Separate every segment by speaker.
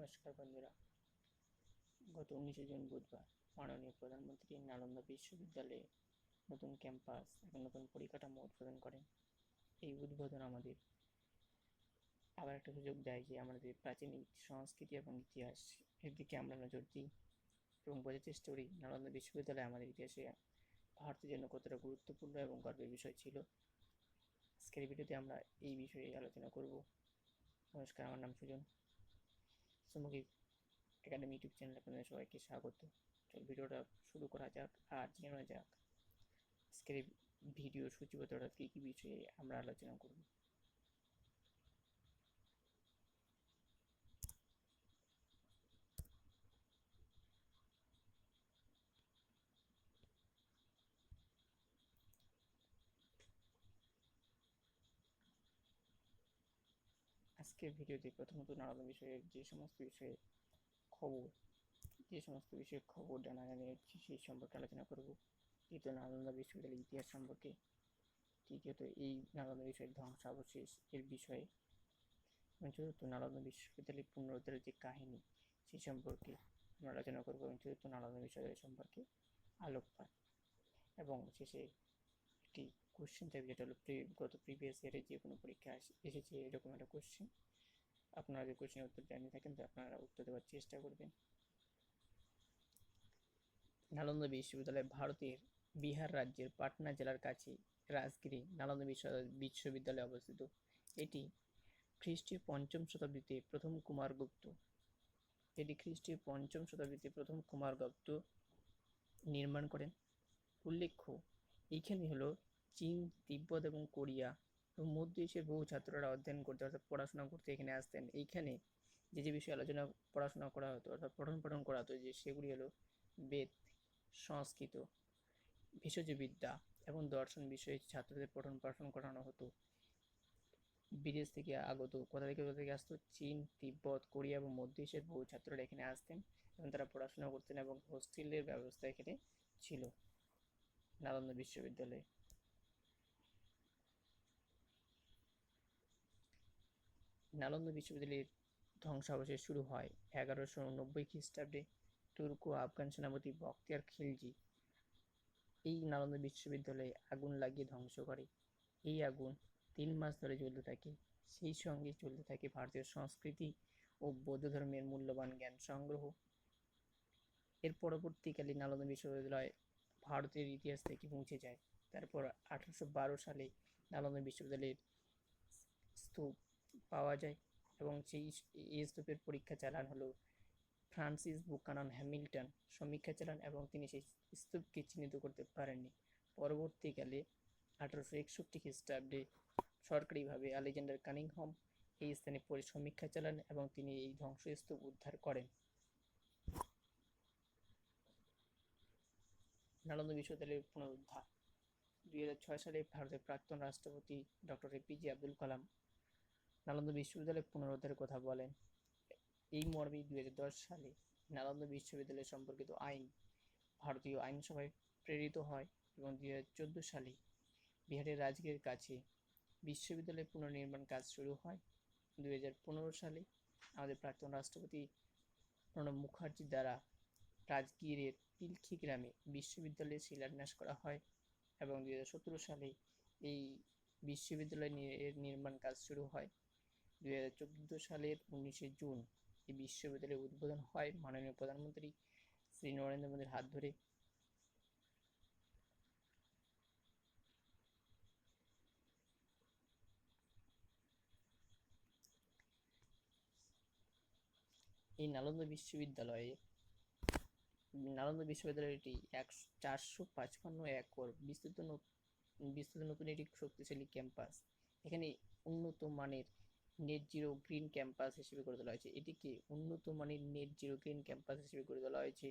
Speaker 1: নমস্কার বন্ধুরা। গত 19শে জুন বুধবার মাননীয় প্রধানমন্ত্রী নালন্দা বিশ্ববিদ্যালয়ে নতুন ক্যাম্পাস এবং নতুন পরিকাঠামো উদ্বোধন করেন। এই উদ্বোধন আমাদের আবার একটা সুযোগ দেয় যে আমাদের প্রাচীন সংস্কৃতি এবং ইতিহাস এর দিকে আমরা নজর দিই এবং বোঝার চেষ্টা করি নালন্দা বিশ্ববিদ্যালয় আমাদের ইতিহাসে ভারতের জন্য কতটা গুরুত্বপূর্ণ এবং গর্বের বিষয় ছিল। আজকের ভিডিওতে আমরা এই বিষয়ে আলোচনা করব। নমস্কার, আমার নাম সুজন। সুমুখী একাডেমি ইউটিউব চ্যানেলে আপনাদের সবাইকে স্বাগত। চল ভিডিওটা শুরু করা যাক আর জেনে নেওয়া যাক আজকের ভিডিও সূচিপত্রটা কী কী বিষয়ে আমরা আলোচনা করব। আজকের ভিডিওতে প্রথমত নালন্দা বিষয়ের যে সমস্ত খবর জানা যাচ্ছে সেই সম্পর্কে আলোচনা করব। দ্বিতীয়ত নালন্দা বিশ্ববিদ্যালয়ের ইতিহাস সম্পর্কে। তৃতীয়ত এই নালন্দা বিষয়ের ধ্বংসাবশেষ এর বিষয়ে। এবং চতুর্থ নালন্দা বিশ্ববিদ্যালয়ের পুনরুদ্ধারের যে কাহিনী সেই সম্পর্কে আমরা আলোচনা করব এবং চতুর্থ নালন্দা বিশ্ববিদ্যালয় সম্পর্কে আলোকপাত। এবং শেষে একটি কোশ্চেন থাকবে যেটা হলো গত প্রিভিয়াস ইয়ারে যে কোনো পরীক্ষা এসেছে এরকম একটা কোশ্চেন। আপনারা যে কোশ্চেনের উত্তর জানিয়ে থাকেন তো আপনারা উত্তর দেওয়ার চেষ্টা করবেন। নালন্দা বিশ্ববিদ্যালয় ভারতের বিহার রাজ্যের পাটনা জেলার কাছে রাজগিরি নালন্দা বিশ্ববিদ্যালয়ে অবস্থিত। এটি খ্রিস্টীয় পঞ্চম শতাব্দীতে প্রথম কুমারগুপ্ত নির্মাণ করেন। উল্লেখ্য, এইখানে হলো চীন, তিব্বত এবং কোরিয়া এবং মধ্য এশিয়ার বহু ছাত্ররা অধ্যয়ন করতে অর্থাৎ পড়াশোনা করতে এখানে আসতেন। এইখানে যে বিষয়ে পড়াশোনা করা হতো অর্থাৎ পঠন পাঠন করা হতো যে সেগুলি হলো বেদ, সংস্কৃত, ভেষজ বিদ্যা এবং দর্শন বিষয়ে ছাত্রদের পঠন পাঠন করানো হতো। বিদেশ থেকে আগত কোথা থেকে আসতো? চীন, তিব্বত, কোরিয়া এবং মধ্য এশিয়ার বহু ছাত্ররা এখানে আসতেন এবং তারা পড়াশোনা করতেন এবং হোস্টেলের ব্যবস্থা এখানে ছিল নালন্দা বিশ্ববিদ্যালয়ে। নালন্দা বিশ্ববিদ্যালয়ের ধ্বংসাবশেষ শুরু হয় 1190 খ্রিস্টাব্দে তুর্ক ও আফগান সেনাপতি বখতিয়ার খিলজি এই নালন্দা বিশ্ববিদ্যালয়ে আগুন লাগিয়ে ধ্বংস করে। এই আগুন 3 মাস ধরে জ্বলতে থাকে। সেই সঙ্গে চলতে থাকে ভারতীয় সংস্কৃতি ও বৌদ্ধ ধর্মের মূল্যবান জ্ঞান সংগ্রহ। এর পরবর্তীকালে নালন্দা বিশ্ববিদ্যালয় ভারতের ইতিহাস থেকে মুছে যায়। তারপর 1812 সালে নালন্দা বিশ্ববিদ্যালয়ের স্তূপ পাওয়া যায় এবং সেই স্তূপের পরীক্ষা চালান হলো ফ্রান্সিস বুকানন হ্যামিল্টন সমীক্ষা চালান এবং তিনি সেই স্তূপকে চিহ্নিত করতে পারেননি। পরবর্তীকালে 1861 খ্রিস্টাব্দে সরকারিভাবে আলেকজান্ডার কানিংহাম এই স্থানে সমীক্ষা চালান এবং তিনি এই ধ্বংসস্তূপ উদ্ধার করেন। নালন্দা বিশ্ববিদ্যালয়ের পুনরুদ্ধার 2006 সালে ভারতের প্রাক্তন রাষ্ট্রপতি ডক্টর এপিজে আব্দুল কালাম নালন্দা বিশ্ববিদ্যালয়ের পুনরুদ্ধারের কথা বলেন। এই মর্মে 2010 সালে নালন্দা বিশ্ববিদ্যালয় সম্পর্কিত আইন ভারতীয় আইনসভায় প্রেরিত হয় এবং 2014 সালে বিহারের রাজগিরের কাছে বিশ্ববিদ্যালয়ের পুনর্নির্মাণ কাজ শুরু হয়। 2015 সালে আমাদের প্রাক্তন রাষ্ট্রপতি প্রণব মুখার্জির দ্বারা রাজগিরের পিলখি গ্রামে বিশ্ববিদ্যালয়ের শিলান্যাস করা হয় এবং 2017 সালে এই বিশ্ববিদ্যালয়ের নির্মাণ কাজ শুরু হয়। 2014 সালের 19শে জুন এই বিশ্ববিদ্যালয়ের উদ্বোধন হয় মাননীয় প্রধানমন্ত্রী শ্রী নরেন্দ্র মোদীর হাত ধরে। এই নালন্দা বিশ্ববিদ্যালয়টি 455 একর বিস্তৃত নতুন একটি শক্তিশালী ক্যাম্পাস। এখানে উন্নত মানের নেট জিরো গ্রিন ক্যাম্পাস হিসেবে গড়ে তোলা হয়েছে। এটিকে উন্নত মানের নেট জিরো গ্রিন ক্যাম্পাস হিসেবে গড়ে তোলা হয়েছে।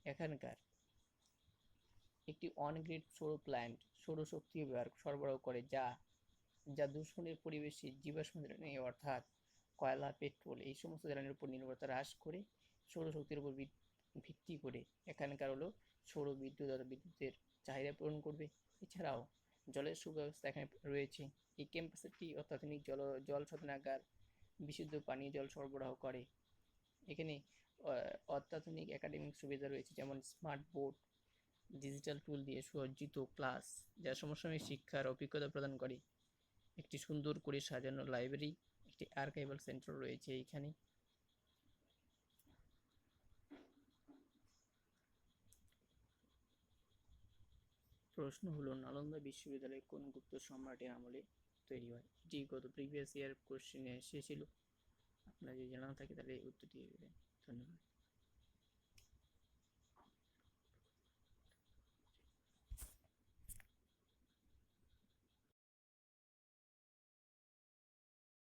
Speaker 1: এখানকার একটি অন গ্রিড সৌর প্ল্যান্ট সৌরশক্তি সরবরাহ করে যা দূষণের পরিবেশে জীবাশ্ম জ্বালানি অর্থাৎ কয়লা, পেট্রোল এই সমস্ত জ্বালানির উপর নির্ভরতা হ্রাস করে সৌরশক্তির উপর ভিত্তি করে এখানকার হলো সৌর বিদ্যুতের চাহিদা পূরণ করবে। এছাড়াও জলের সুব্যবস্থা এখানে রয়েছে। এই ক্যাম্পাসটি অত্যাধুনিক জল শোধনাগার, বিশুদ্ধ পানীয় জল সরবরাহ করে। এখানে অত্যাধুনিক একাডেমিক সুবিধা রয়েছে, যেমন স্মার্ট বোর্ড, ডিজিটাল টুল দিয়ে সুসজ্জিত ক্লাস যা সমসাময়িক শিক্ষার অভিজ্ঞতা প্রদান করে, একটি সুন্দর করে সাজানো লাইব্রেরি, একটি আর্কাইভাল সেন্টার রয়েছে এইখানে। প্রশ্ন হলো, নালন্দা বিশ্ববিদ্যালয় কোন গুপ্ত সম্রাটের আমলে তৈরি হয়? এটি গত প্রিভিয়াস ইয়ার কোশ্চেনে এসেছিল। আপনার যদি জানা থাকে তাহলে উত্তর দিয়ে দেবেন। ধন্যবাদ।